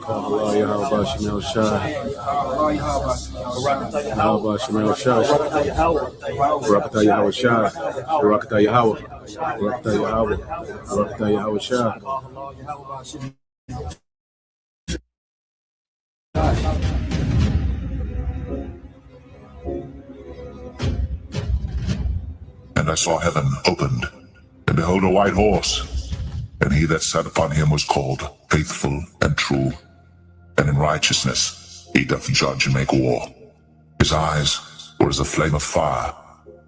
Allah Yahweh Shemel Shah. Yahweh Shemel Shah. Barakatah Yahweh Shah. Barakatah Yahweh. Barakatah Yahweh. Barakatah Yahweh Shah. And I saw heaven opened, and behold a white horse, and he that sat upon him was called Faithful and True, and in righteousness he doth judge and make war. His eyes were as a flame of fire,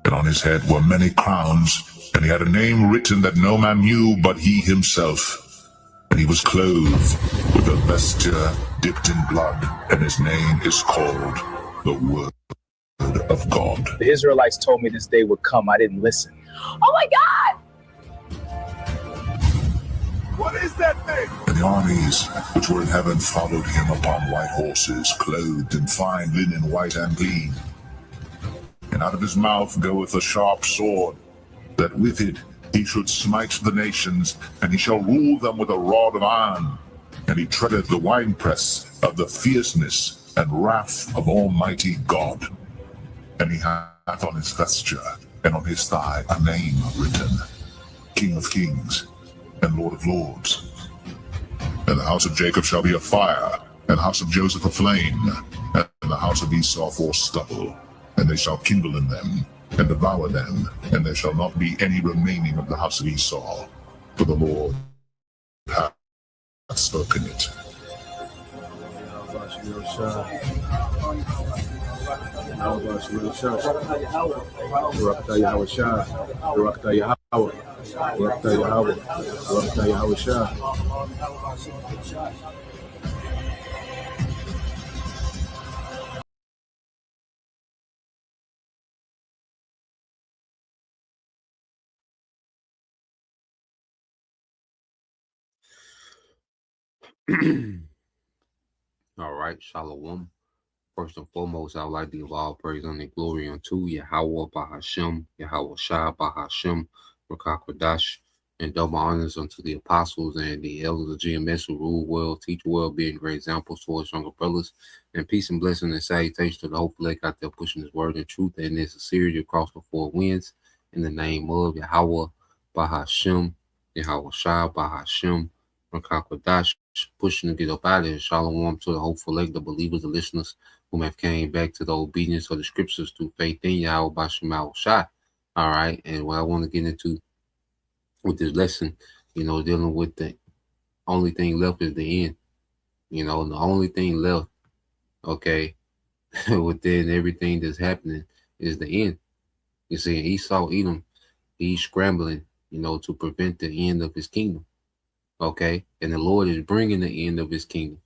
and on his head were many crowns, and he had a name written that no man knew but he himself. And he was clothed with a vesture dipped in blood, and his name is called the Word of God. The Israelites told me this day would come. I didn't listen. Oh my God! What is that thing? And the armies which were in heaven followed him upon white horses, clothed in fine linen, white and clean. And out of his mouth goeth a sharp sword, that with it he should smite the nations, and he shall rule them with a rod of iron. And he treadeth the winepress of the fierceness and wrath of Almighty God. And he hath on his vesture and on his thigh a name written, King of Kings and Lord of Lords. And the house of Jacob shall be a fire, and the house of Joseph a flame, and the house of Esau for stubble. And they shall kindle in them, and devour them, and there shall not be any remaining of the house of Esau, for the Lord hath spoken it. Barakatah Yahweh Shah. Barakatah Yahweh. Barakatah Yahweh. Barakatah Yahweh Shah. All right, Shalom. First and foremost, I would like to give all praise and glory unto Yahweh Bahashem, Yahweh Shah Bahashem, Rakakwadash, and double honors unto the apostles and the elders of GMS who rule well, teach well, being great examples for us younger brothers, and peace and blessing and salutation to the hopeful elect out there pushing his word and truth and their sincerity across the four winds. In the name of Yahweh Bahashem, Yahweh Shah Bahashem, Rakakwadash, pushing to get up out of here. Shalom to the hopeful elect, the believers, the listeners whom have came back to the obedience of the scriptures through faith in Yahweh Bashem Shah. All right, and what I want to get into with this lesson, dealing with the only thing left is the end. The only thing left, okay, within everything that's happening is the end. You see, Esau, Edom, he's scrambling, to prevent the end of his kingdom. Okay, and the Lord is bringing the end of his kingdom.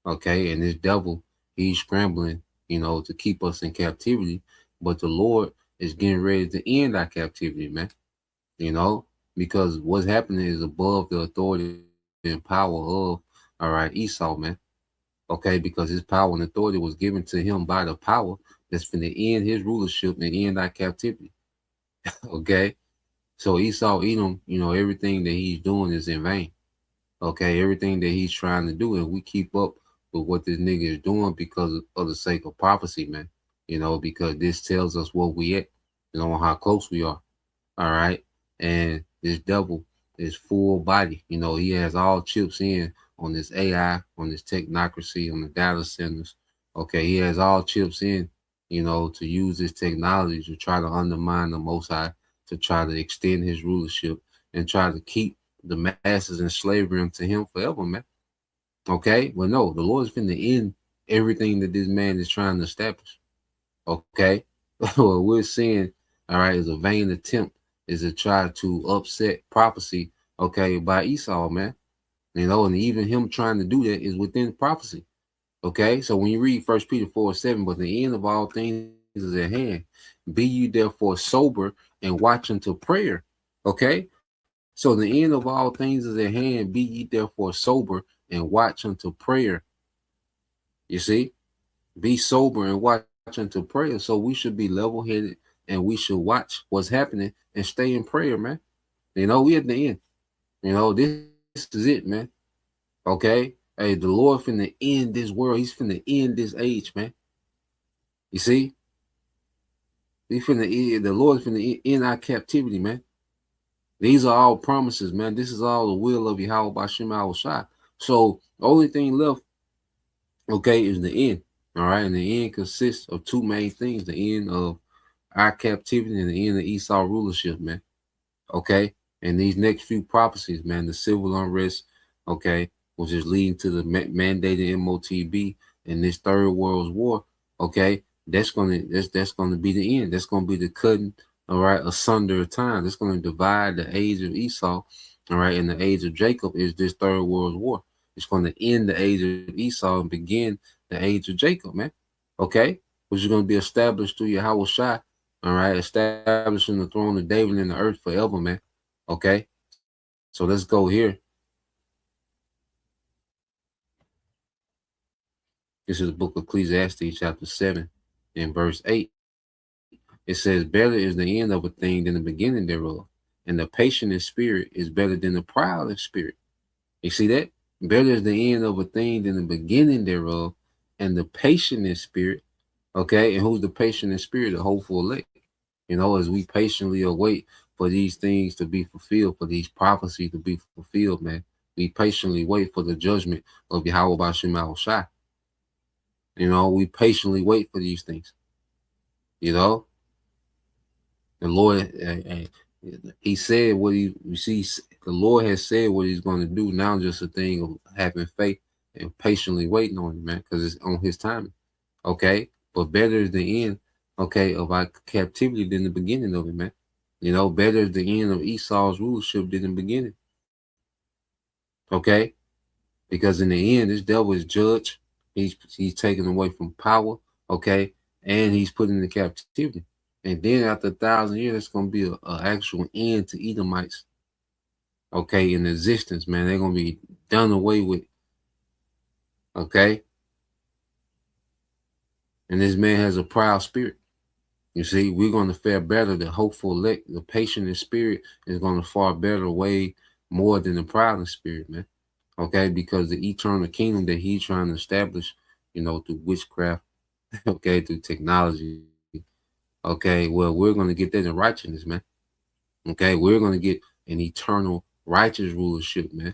Okay, and this devil, he's scrambling, to keep us in captivity, but the Lord is getting ready to end our captivity, man. Because what's happening is above the authority and power of, Esau, man. Okay, because his power and authority was given to him by the power that's going to end his rulership and end our captivity. Okay, so Esau, Edom, everything that he's doing is in vain. Okay, everything that he's trying to do, and we keep up with what this nigga is doing because of the sake of prophecy, man. Because this tells us where we at, how close we are. All right, and this devil is full body. He has all chips in on this AI, on this technocracy, on the data centers. Okay, he has all chips in, to use this technology to try to undermine the Most High, to try to extend his rulership and try to keep the masses in slavery unto him forever, man. Okay, well, no, the Lord is finna end everything that this man is trying to establish. Okay, what we're seeing, all right, is a vain attempt is to try to upset prophecy, okay, by Esau, man. And even him trying to do that is within prophecy. Okay, so when you read 1 Peter 4:7, but the end of all things is at hand. Be you therefore sober and watch unto prayer. Okay, So the end of all things is at hand. Be ye therefore sober and watch unto prayer. You see, be sober and watch unto prayer. So we should be level headed and we should watch what's happening and stay in prayer, man. You know, we at the end. You know, this is it, man. Okay. Hey, the Lord finna end this world. He's finna end this age, man. You see? The Lord finna end our captivity, man. These are all promises, man. This is all the will of Yahweh Bashim Shai. So the only thing left, okay, is the end. All right. And the end consists of two main things: the end of our captivity and the end of Esau rulership, man. Okay. And these next few prophecies, man, the civil unrest, okay, which is leading to the mandated MOTB and this third world war, okay, that's gonna be the end. That's gonna be the cutting, all right, asunder of time. That's gonna divide the age of Esau, all right, and the age of Jacob is this third world war. It's gonna end the age of Esau and begin the age of Jacob, man. Okay, which is gonna be established through Yahweh Shai, all right, establishing the throne of David in the earth forever, man. Okay, so let's go here. This is the book of Ecclesiastes, chapter 7, and verse 8. It says, better is the end of a thing than the beginning thereof, and the patient in spirit is better than the proud in spirit. You see that? Better is the end of a thing than the beginning thereof, and the patient in spirit. Okay, and who's the patient in spirit? The hopeful elect. You know, as we patiently await for these things to be fulfilled, for these prophecies to be fulfilled, man. We patiently wait for the judgment of Yahweh Bashim Shai. You know, we patiently wait for these things. You know, the Lord, He said what you see. The Lord has said what He's going to do. Now, just a thing of having faith and patiently waiting on Him, man, because it's on His timing. Okay, but better is the end, okay, of our captivity than the beginning of it, man. You know, better is the end of Esau's rulership than the beginning. Okay, because in the end, this devil is judged. He's taken away from power. Okay, and he's put into captivity. And then after 1,000 years, it's going to be an actual end to Edomites. Okay, in existence, man. They're going to be done away with. Okay. And this man has a proud spirit. You see, we're going to fare better. The hopeful elect, the patient in spirit is going to far better, way more than the proud in spirit, man. Okay, because the eternal kingdom that he's trying to establish, you know, through witchcraft, okay, through technology, okay, well, we're going to get that in righteousness, man. Okay, we're going to get an eternal righteous rulership, man.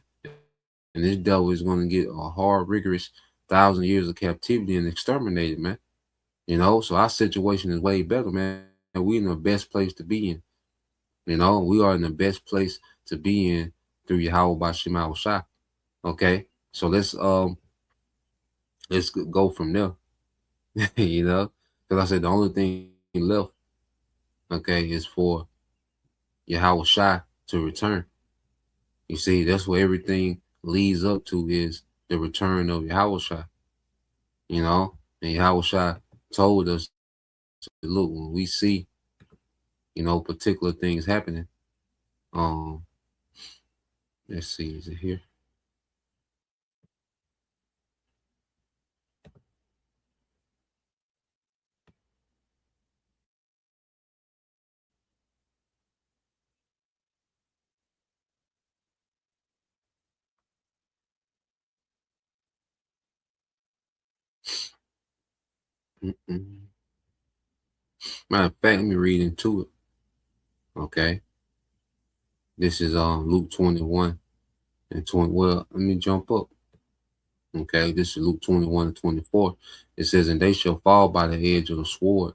And this devil is going to get a hard, rigorous 1,000 years of captivity and exterminated, man. You know, so our situation is way better, man. We're in the best place to be in. You know, we are in the best place to be in through Yahweh Bashim Shai. Okay, so let's go from there. You know, because I said the only thing left, okay, is for Yahweh Shai to return. You see, that's what everything leads up to, is the return of Yahweh Shai. You know, and Yahweh Shai told us, look, when we see, you know, particular things happening, let's see, is it here? Matter of fact, let me read into it. Okay. This is Luke 21 and 20. Well, let me jump up. Okay, this is Luke 21 and 24. It says, and they shall fall by the edge of the sword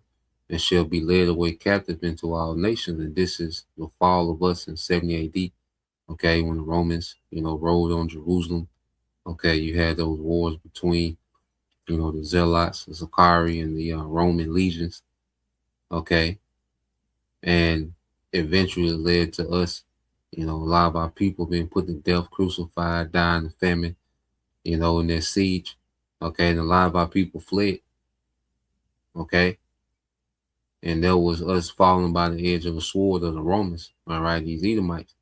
and shall be led away captive into all nations. And this is the fall of us in 70 AD. Okay, when the Romans, you know, rolled on Jerusalem. Okay, you had those wars between, you know, the Zealots, the Sicarii, and the Roman legions. Okay, and eventually led to us, you know, a lot of our people being put to death, crucified, dying of famine, you know, in their siege. Okay, and a lot of our people fled. Okay, and that was us falling by the edge of the sword of the Romans. All right, these Edomites.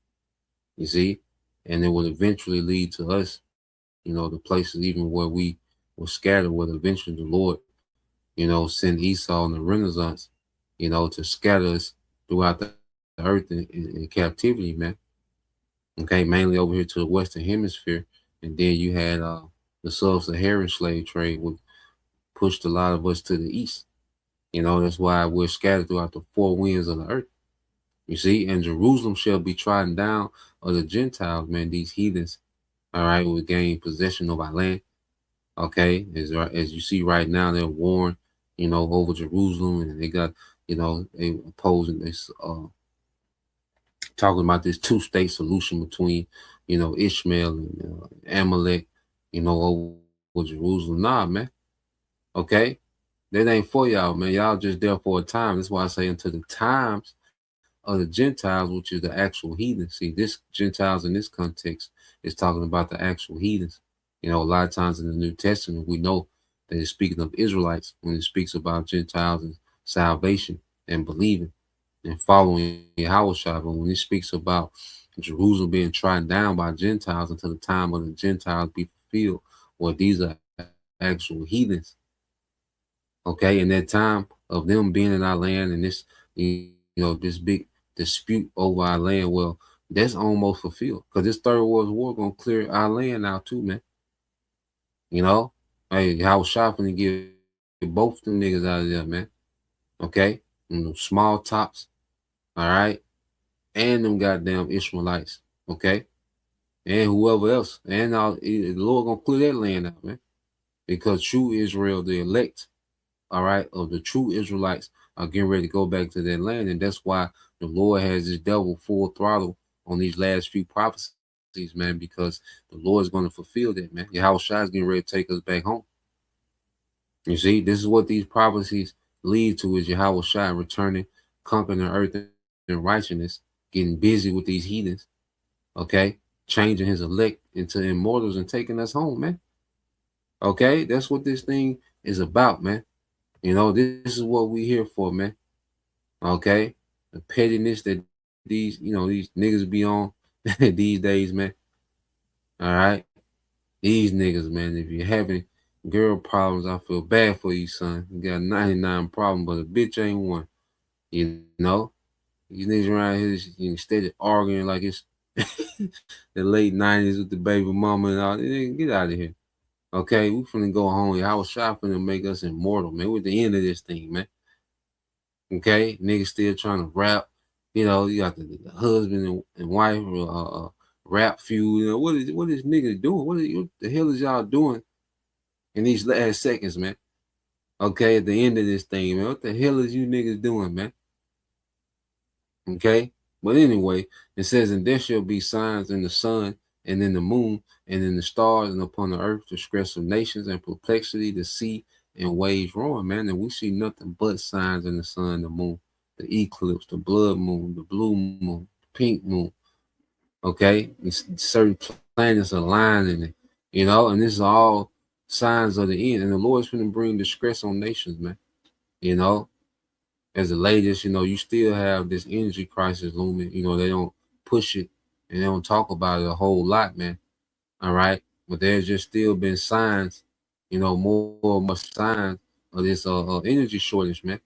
You see, and it would eventually lead to us, the places even where we were scattered, where eventually the Lord, send Esau and the Renaissance, to scatter us throughout the earth in captivity, man. Okay, mainly over here to the Western Hemisphere, and then you had the sub-Saharan slave trade, which pushed a lot of us to the east. That's why we're scattered throughout the four winds of the earth. You see, and Jerusalem shall be trodden down of the Gentiles, man. These heathens, all right, will gain possession of our land. Okay, as you see right now, they're warring, over Jerusalem, and they got, they opposing this, talking about this two-state solution between, Ishmael and Amalek, over Jerusalem. Nah, man. Okay, that ain't for y'all, man. Y'all just there for a time. That's why I say until the times of the Gentiles, which is the actual heathens. See, this Gentiles in this context is talking about the actual heathens. A lot of times in the New Testament, we know that it's speaking of Israelites when it speaks about Gentiles and salvation and believing and following Yahushua. But when it speaks about Jerusalem being trodden down by Gentiles until the time of the Gentiles be fulfilled, well, these are actual heathens. Okay, in that time of them being in our land and this, this big dispute over our land, well, that's almost fulfilled because this third world war gonna clear our land out too, man. Hey, I was shopping to get both them niggas out of there, man. Okay, and them small tops, all right, and them goddamn Ishmaelites, okay, and whoever else, and the Lord gonna clear that land out, man, because true Israel, the elect, all right, of the true Israelites are getting ready to go back to that land, and that's why the Lord has this devil full throttle on these last few prophecies, man, because the Lord is going to fulfill that, man. Yahushua is getting ready to take us back home. You see, this is what these prophecies lead to: is Yahushua returning, conquering the earth in righteousness, getting busy with these heathens, okay, changing his elect into immortals and taking us home, man. Okay, that's what this thing is about, man. This is what we here for, man. Okay, the pettiness that these niggas be on these days, man. All right, these niggas, man. If you're having girl problems, I feel bad for you, son. You got 99 problems, but a bitch ain't one. These niggas around here instead of arguing like it's the late 90s with the baby mama and all. Get out of here. Okay, we finna go home. I was shopping to make us immortal, man. We're at the end of this thing, man. Okay, niggas still trying to rap. You got the husband and wife rap feud. What is niggas doing? What the hell is y'all doing in these last seconds, man? Okay, at the end of this thing, man. What the hell is you niggas doing, man? Okay, but anyway, it says, and there shall be signs in the sun and in the moon and in the stars and upon the earth, distress of nations and perplexity, the sea and waves roaring, man. And we see nothing but signs in the sun, the moon, the eclipse, the blood moon, the blue moon, the pink moon. Okay, and certain planets aligning it, and this is all signs of the end. And the Lord's going to bring distress on nations, man. As the latest, you still have this energy crisis looming. They don't push it and they don't talk about it a whole lot, man. All right, but there's just still been signs, more and more signs of this energy shortage, man.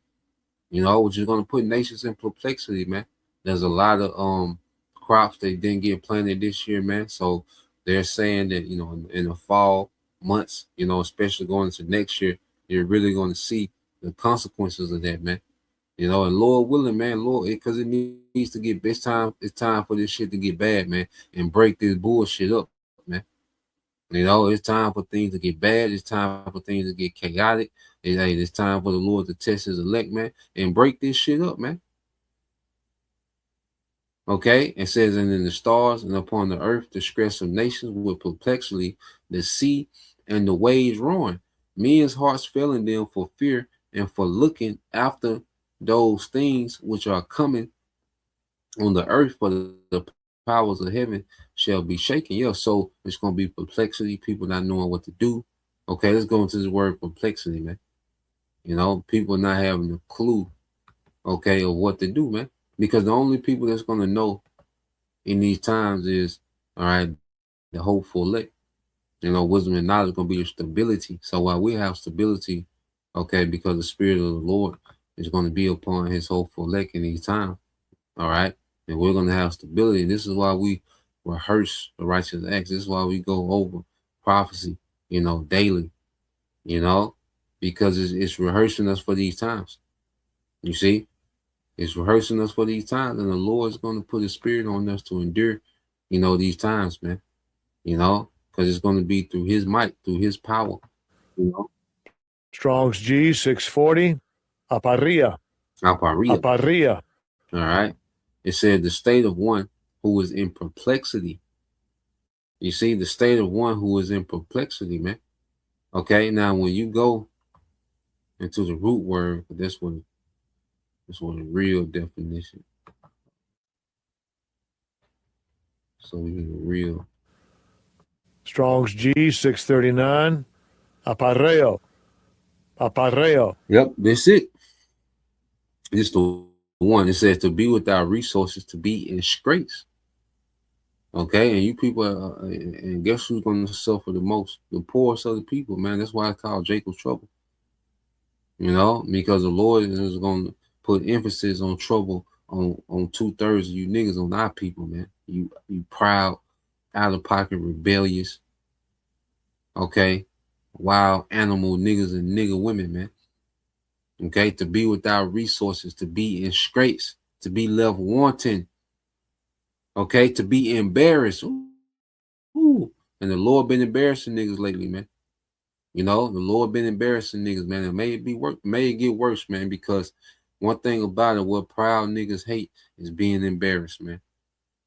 Which is going to put nations in perplexity, man. There's a lot of crops that didn't get planted this year, man. So they're saying that in the fall months, especially going into next year, you're really going to see the consequences of that, man. And Lord willing, man, Lord, because it needs to get. It's time for this shit to get bad, man, and break this bullshit up, man. It's time for things to get bad. It's time for things to get chaotic. It's time for the Lord to test his elect, man, and break this shit up, man. Okay, it says, and in the stars and upon the earth, distress of nations with perplexity, the sea and the waves roaring, men's hearts failing them for fear and for looking after those things which are coming on the earth, for the powers of heaven shall be shaken. Yeah, so it's going to be perplexity, people not knowing what to do. Okay, let's go into this word perplexity, man. People not having a clue, okay, of what to do, man. Because the only people that's going to know in these times is, all right, the hopeful elect. You know, wisdom and knowledge is going to be your stability. So while we have stability, okay, because the Spirit of the Lord is going to be upon his hopeful elect in these times, all right, and we're going to have stability. This is why we rehearse the righteous acts. This is why we go over prophecy, you know, daily, you know, because it's rehearsing us for these times. You see, it's rehearsing us for these times, and the Lord's going to put his Spirit on us to endure, you know, these times, man, you know, because it's going to be through his might, through his power, you know. Strong's G 640. Aparia. Aparia. Aparia. All right. It said the state of one who is in perplexity. You see, the state of one who is in perplexity, man. Okay. Now, when you go into the root word, this one the real definition. So we need a real. Strong's G 639. Apareo. Apareo. Yep, that's it. This the one. It says to be without resources, to be in straits. Okay, and you people, and guess who's going to suffer the most? The poorest of the people, man. That's why I call Jacob's trouble. You know, because the Lord is going to put emphasis on trouble on 2/3 of you niggas, on our people, man. You proud, out of pocket, rebellious. Okay, wild animal niggas and nigga women, man. Okay, to be without resources, to be in straits, to be left wanting. Okay, to be embarrassed. Ooh. And the Lord been embarrassing niggas lately, man. You know, the Lord been embarrassing niggas, man. And may it get worse, man, because one thing about it, what proud niggas hate is being embarrassed, man.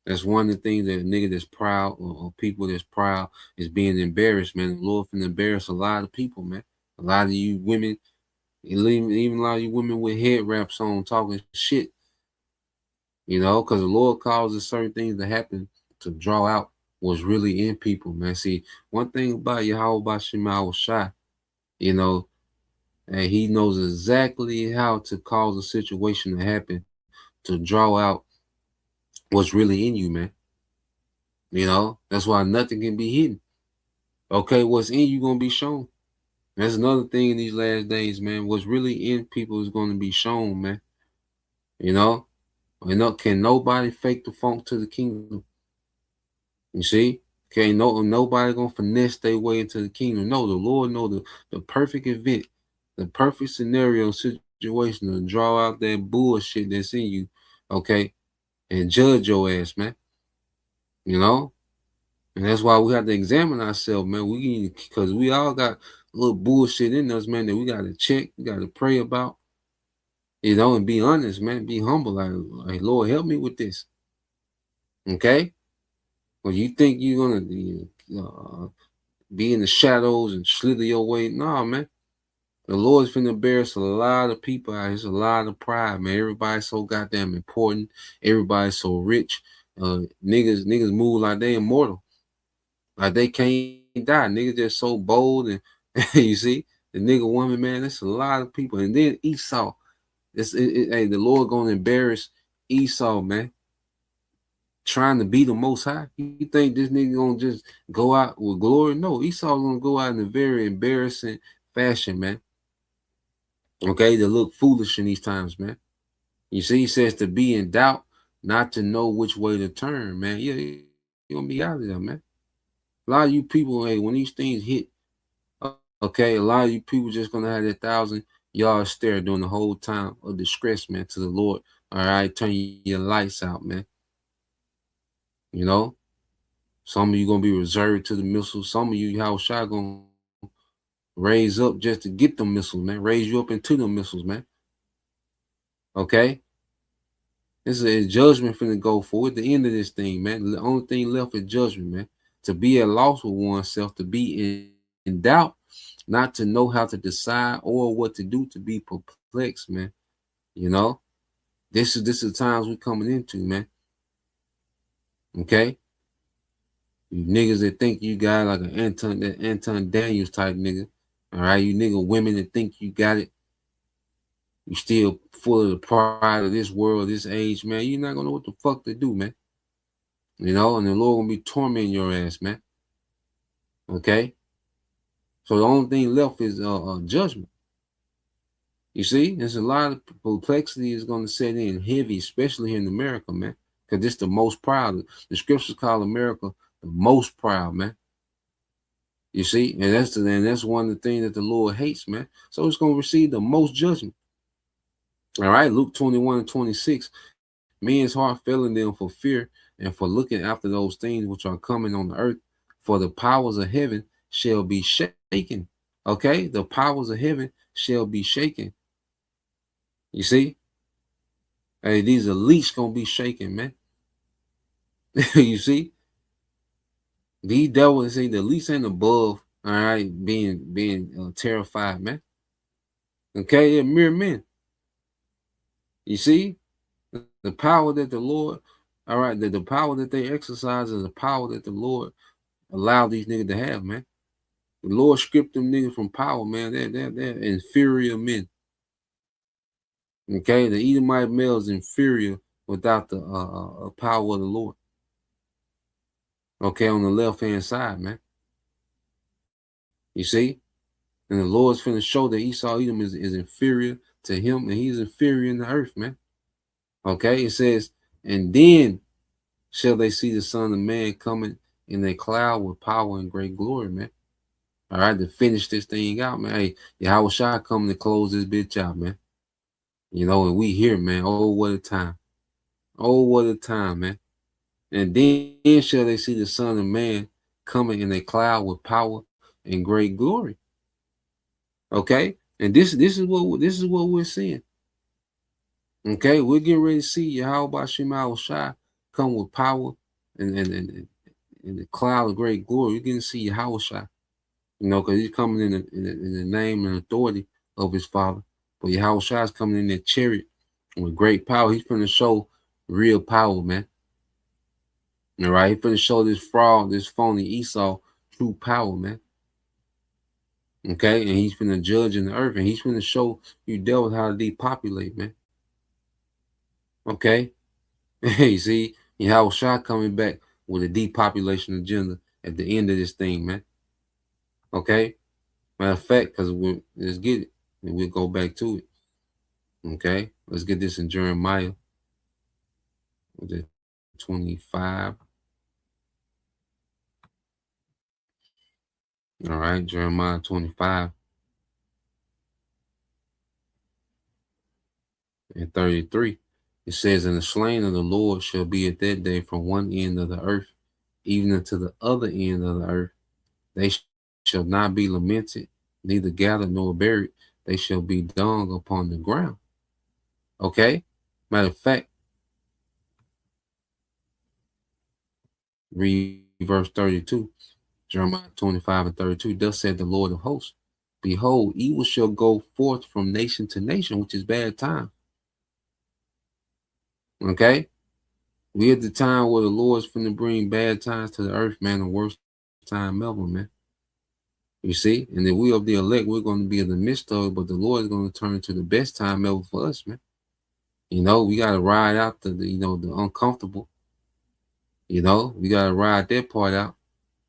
That's one of the things that a nigga that's proud or people that's proud is being embarrassed, man. The Lord can embarrass a lot of people, man. A lot of you women, even a lot of you women with head wraps on talking shit. You know, because the Lord causes certain things to happen to draw out what's really in people, man. See, one thing about Yahweh Bashim Shai, you know, and he knows exactly how to cause a situation to happen to draw out what's really in you, man. You know, that's why nothing can be hidden. Okay, what's in you gonna be shown. That's another thing in these last days, man. What's really in people is gonna be shown, man. You know, can nobody fake the funk to the kingdom? You see? Okay, nobody gonna finesse their way into the kingdom. No, the Lord know the perfect event, the perfect scenario situation to draw out that bullshit that's in you, okay, and judge your ass, man. You know? And that's why we have to examine ourselves, man. Because we all got a little bullshit in us, man, that we gotta check, we gotta pray about. You know, and be honest, man. Be humble. Like Lord, help me with this. Okay? Well, you think you're gonna be in the shadows and slither your way? No, man. The Lord's finna embarrass a lot of people out. There's a lot of pride, man. Everybody's so goddamn important. Everybody's so rich. Niggas move like they immortal. Like they can't die. Niggas just so bold and you see the nigga woman, man. That's a lot of people. And then Esau. Hey, the Lord gonna embarrass Esau, man. Trying to be the most high. You think this nigga gonna just go out with glory? No, Esau gonna go out in a very embarrassing fashion, man. Okay, to look foolish in these times, man. You see, he says to be in doubt, not to know which way to turn, man. Yeah, you're gonna be out of there, man. A lot of you people, hey, when these things hit, okay, a lot of you people just gonna have that 1,000-yard stare during the whole time of distress, man, to the Lord. All right, turn your lights out, man. You know, some of you gonna be reserved to the missiles. Some of you, how Shai gonna raise up just to get them missiles, man. Raise you up into them missiles, man. Okay, this is a judgment finna go for at the end of this thing, man. The only thing left is judgment, man. To be at loss with oneself, to be in doubt, not to know how to decide or what to do, to be perplexed, man. You know, this is the times we're coming into, man. Okay, you niggas that think you got like an Anton Daniels type nigga. All right, you nigga women that think you got it. You still full of the pride of this world, this age, man. You're not gonna know what the fuck to do, man. You know, and the Lord gonna be tormenting your ass, man. Okay. So the only thing left is judgment. You see, there's a lot of perplexity is going to set in heavy, especially here in America, man. Because it's the most proud. The scriptures call America the most proud, man. You see, and that's one of the things that the Lord hates, man. So it's going to receive the most judgment. All right, Luke 21:26. Men's heart failing them for fear and for looking after those things which are coming on the earth. For the powers of heaven shall be shaken. Okay, the powers of heaven shall be shaken. You see? Hey, these elites gonna be shaking, man. You see? These devils say the elites ain't above, all right, being terrified, man. Okay, they're mere men. You see? The power that the Lord, all right, the power that they exercise is the power that the Lord allowed these niggas to have, man. The Lord stripped them niggas from power, man. They're inferior men. Okay, the Edomite male is inferior without the power of the Lord. Okay, on the left-hand side, man. You see? And the Lord's finna show that Esau Edom is inferior to him, and he's inferior in the earth, man. Okay, it says, and then shall they see the Son of Man coming in a cloud with power and great glory, man. All right, to finish this thing out, man. Hey, Yahweh Shai coming to close this bitch out, man. You know, and we here, man. Oh, what a time. Oh, what a time, man. And then shall they see the Son of Man coming in a cloud with power and great glory. Okay, and this is what we're seeing. Okay, we're getting ready to see Yahweh Shema Shai come with power and the cloud of great glory. You're getting to see Yahweh Shai, you know, because he's coming in the name and authority of his Father. But Yahweh Shai is coming in that chariot with great power. He's going to show real power, man. All right, he's going to show this fraud, this phony Esau true power, man. Okay, and he's going to judge in the earth, and he's going to show you devils how to depopulate, man. Okay, you see, Yahweh Shai coming back with a depopulation agenda at the end of this thing, man. Okay, matter of fact, because let's get it, and we'll go back to it. Okay, let's get this in Jeremiah 25. All right, Jeremiah 25 and 33. It says, and the slain of the Lord shall be at that day from one end of the earth, even unto the other end of the earth. They shall not be lamented, neither gathered nor buried. They shall be dung upon the ground. Okay? Matter of fact, read verse 32. Jeremiah 25 and 32. Thus said the Lord of hosts, behold, evil shall go forth from nation to nation, which is bad time. Okay? We at the time where the Lord's finna bring bad times to the earth, man, the worst time ever, man. You see? And then we of the elect, we're going to be in the midst of it, but the Lord is going to turn to the best time ever for us, man. You know, we got to ride out the uncomfortable. You know, we got to ride that part out,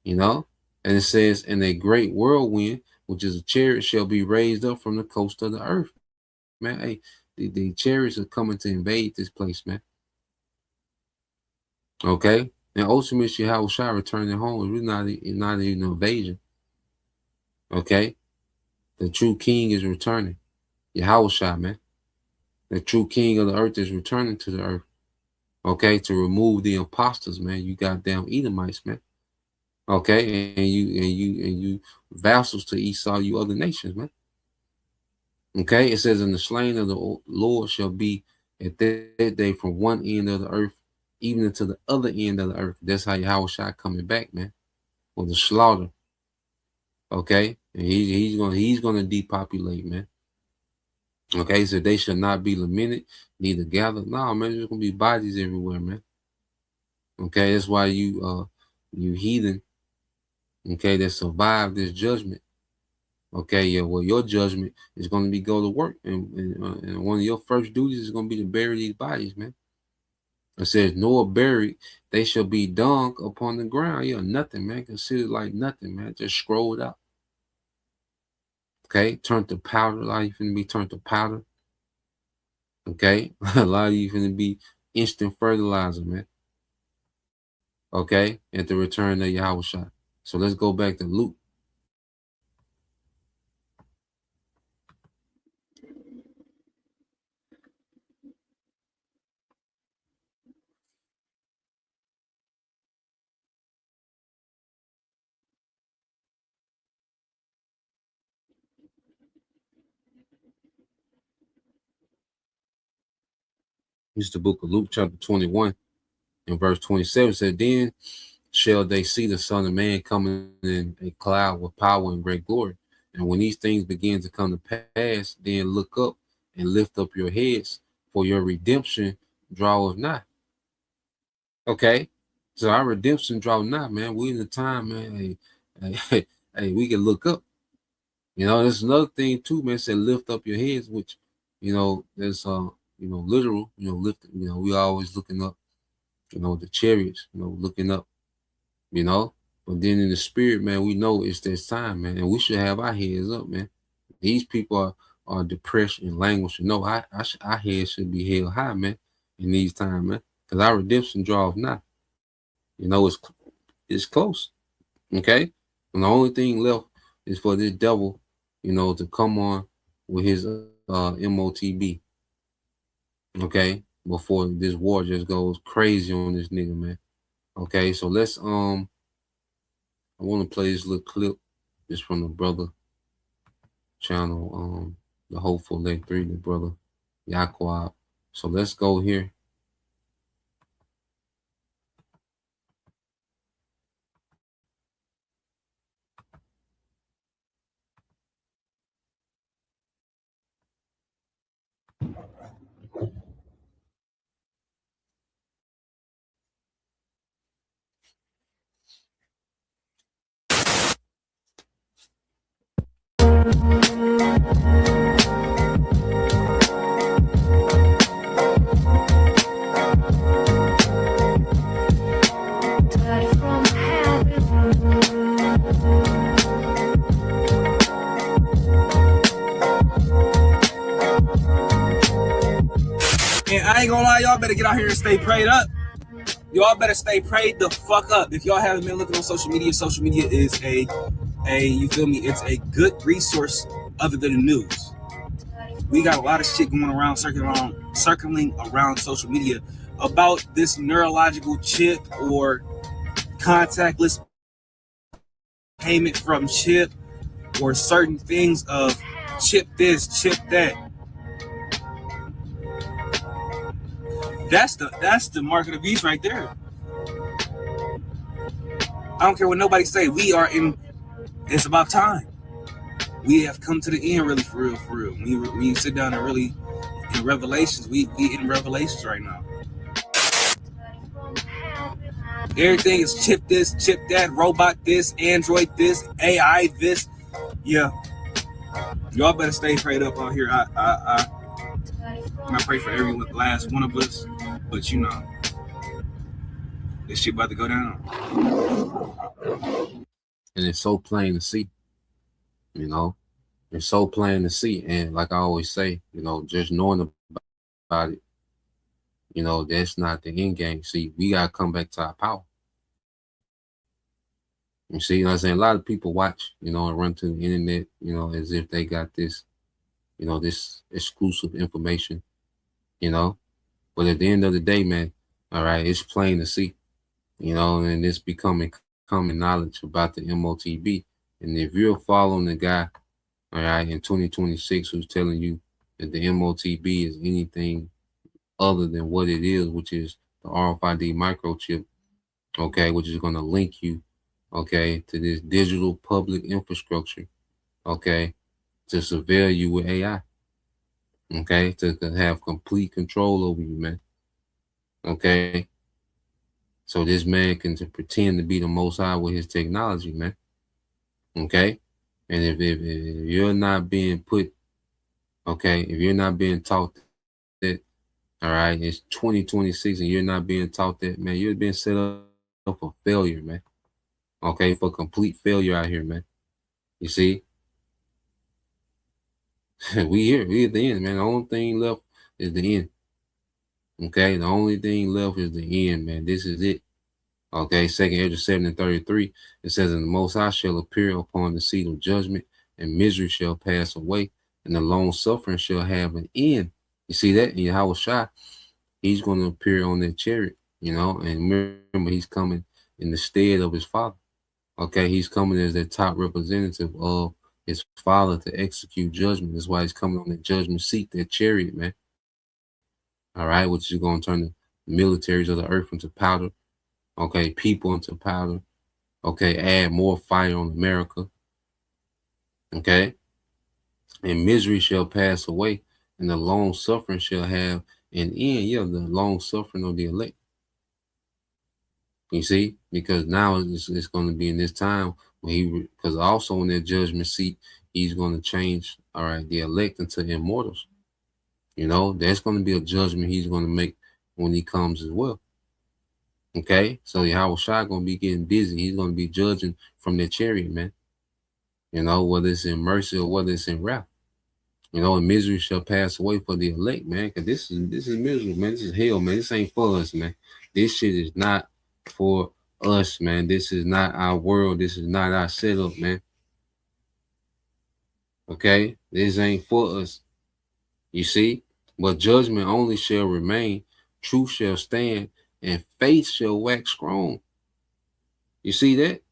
you know. And it says, and a great whirlwind, which is a chariot, shall be raised up from the coast of the earth. Man, hey, the chariots are coming to invade this place, man. Okay? And ultimately, Yahweh Shai returning home is really not even an invasion. Okay? The true king is returning. Yahweh Shai, man. The true king of the earth is returning to the earth. Okay? To remove the imposters, man. You goddamn Edomites, man. Okay? And you vassals to Esau, you other nations, man. Okay? It says, and the slain of the Lord shall be at that day from one end of the earth even to the other end of the earth. That's how Yahweh Shai coming back, man, with the slaughter. Okay, and he's gonna depopulate, man. Okay, so they shall not be lamented, neither gathered. No, man, there's gonna be bodies everywhere, man. Okay, that's why you heathen, okay, that survived this judgment. Okay, yeah, well, your judgment is gonna be go to work, and one of your first duties is gonna be to bury these bodies, man. It says, nor buried, they shall be dung upon the ground. Yeah, nothing, man. Consider like nothing, man. Just scrolled out. Okay, turn to powder. A lot of you finna be turned to powder. Okay, a lot of you finna be instant fertilizer, man. Okay, at the return of Yahweh Shai. So let's go back to Luke. This is the book of Luke, chapter 21, and verse 27 said, then shall they see the Son of Man coming in a cloud with power and great glory. And when these things begin to come to pass, then look up and lift up your heads, for your redemption draweth nigh. Okay, so our redemption draw nigh, man. We in the time, man. Hey, we can look up. You know, there's another thing too, man. Said lift up your heads, which, you know, there's literal, lift. You know, we always looking up. You know, the chariots. You know, looking up. You know, but then in the spirit, man, we know it's this time, man, and we should have our heads up, man. These people are depressed and languishing. No, our heads should be held high, man, in these times, man, because our redemption draws nigh. You know, it's close. Okay, and the only thing left is for this devil, you know, to come on with his MOTB. Okay, before this war just goes crazy on this nigga, man. Okay, so let's I want to play this little clip just from the brother channel, the Hopeful Leg 3, the brother Yaquab. So let's go here. And I ain't gonna lie, y'all better get out here and stay prayed up. Y'all better stay prayed the fuck up. If y'all haven't been looking on social media is a you feel me? It's a good resource other than the news. We got a lot of shit going around, circling around social media about this neurological chip or contactless payment from chip or certain things of chip this, chip that. That's the mark of the beast right there. I don't care what nobody say. It's about time. We have come to the end, really, for real. When you sit down and really in Revelations, we in Revelations right now. Everything is chip this, chip that, robot this, Android this, AI this. Yeah. Y'all better stay prayed up out here. I pray for every last one of us, but you know, this shit about to go down. And it's so plain to see, you know, it's so plain to see. And like I always say, you know, just knowing about it, you know, that's not the end game. See, we got to come back to our power. You see, you know what I'm saying? A lot of people watch, you know, and run to the internet, you know, as if they got this, you know, this exclusive information, you know. But at the end of the day, man, all right, it's plain to see, you know, and it's becoming common knowledge about the MOTB. And if you're following the guy, all right, in 2026 who's telling you that the MOTB is anything other than what it is, which is the RFID microchip, okay, which is going to link you, okay, to this digital public infrastructure, okay, to surveil you with AI, okay, to have complete control over you, man, okay. So this man can pretend to be the Most High with his technology, man, okay. And if you're not being put, okay, if you're not being taught that All right, it's 2026 and you're not being taught that, man. You're being set up for failure, man. Okay, for complete failure out here, man. You see, we at the end, man. The only thing left is the end. Okay, the only thing left is the end, man. This is it. Okay, 2nd Ezra 7:33, it says, and the Most High shall appear upon the seat of judgment, and misery shall pass away, and the long suffering shall have an end. You see that? And Yahweh Shai, he's going to appear on that chariot, you know, and remember, he's coming in the stead of his father. Okay, he's coming as the top representative of his father to execute judgment. That's why he's coming on the judgment seat, that chariot, man. All right, which is going to turn the militaries of the earth into powder. Okay, people into powder. Okay, add more fire on America. Okay, and misery shall pass away, and the long suffering shall have an end. Yeah, the long suffering of the elect. You see, because now it's going to be in this time when because also in that judgment seat, he's going to change, all right, the elect into immortals. You know, there's going to be a judgment he's going to make when he comes as well. Okay, so Yahweh Shai going to be getting busy. He's going to be judging from the chariot, man. You know, whether it's in mercy or whether it's in wrath. You know, and misery shall pass away for the elect, man. Because this is misery, man. This is hell, man. This ain't for us, man. This shit is not for us, man. This is not our world. This is not our setup, man. Okay, this ain't for us. You see, but judgment only shall remain, truth shall stand, and faith shall wax strong. You see that?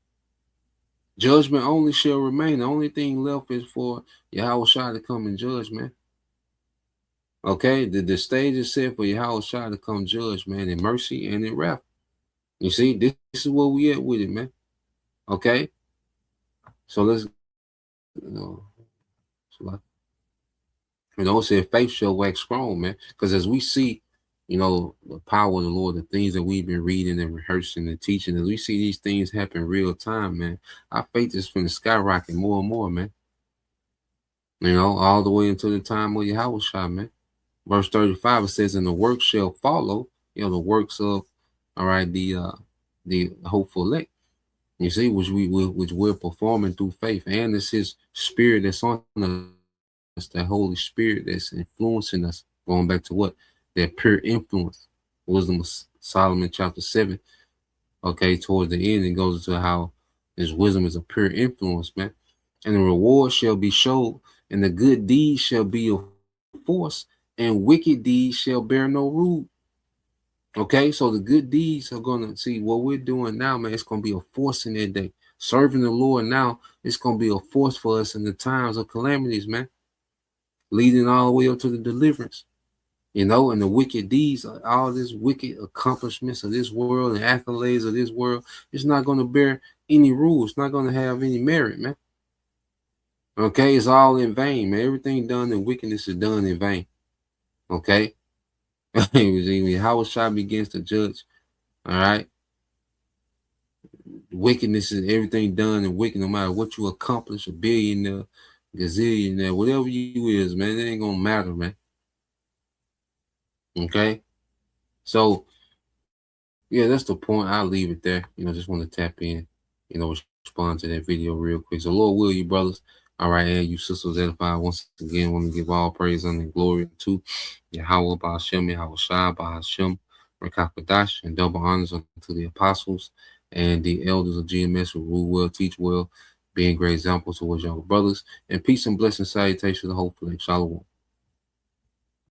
Judgment only shall remain. The only thing left is for Yahweh Shai to come and judge, man. Okay, the stage is set for Yahweh Shai to come judge, man, in mercy and in wrath. You see, this is where we at with it, man. Okay, so let's, say faith shall wax strong, man. Because as we see, you know, the power of the Lord, the things that we've been reading and rehearsing and teaching, as we see these things happen real time, man, our faith is from the skyrocket more and more, man. You know, all the way until the time of Yahweh Shai, man. Verse 35, it says, and the works shall follow, you know, the works of, all right, the hopeful elect. You see, which we're performing through faith, and it's his spirit that's on us, that Holy Spirit that's influencing us, going back to what? That pure influence. Wisdom of Solomon chapter 7. Okay, towards the end, it goes into how his wisdom is a pure influence, man. And the reward shall be showed, and the good deeds shall be of force, and wicked deeds shall bear no root. Okay, so the good deeds are going to see what we're doing now, man. It's going to be a force in that day. Serving the Lord now, it's going to be a force for us in the times of calamities, man. Leading all the way up to the deliverance. You know, and the wicked deeds, all this wicked accomplishments of this world and accolades of this world, it's not going to bear any rules. It's not going to have any merit, man. Okay, it's all in vain, man. Everything done in wickedness is done in vain. Okay? How Shai begins to judge, all right? Wickedness is everything done in wicked, no matter what you accomplish, a billionaire, gazillionaire, whatever you is, man, it ain't going to matter, man. Okay, so yeah, that's the point. I'll leave it there. You know, just want to tap in, you know, respond to that video real quick. So Lord will, you brothers, all right, and you sisters edified, once again, want to give all praise and glory to Yahweh Ba'ashem, Yahweh Shai Ba'ashem, Rakakwadash, and double honors unto the apostles and the elders of GMS who rule well, teach well, being great examples towards young brothers, and peace and blessing salutation to the whole flesh. Shalom.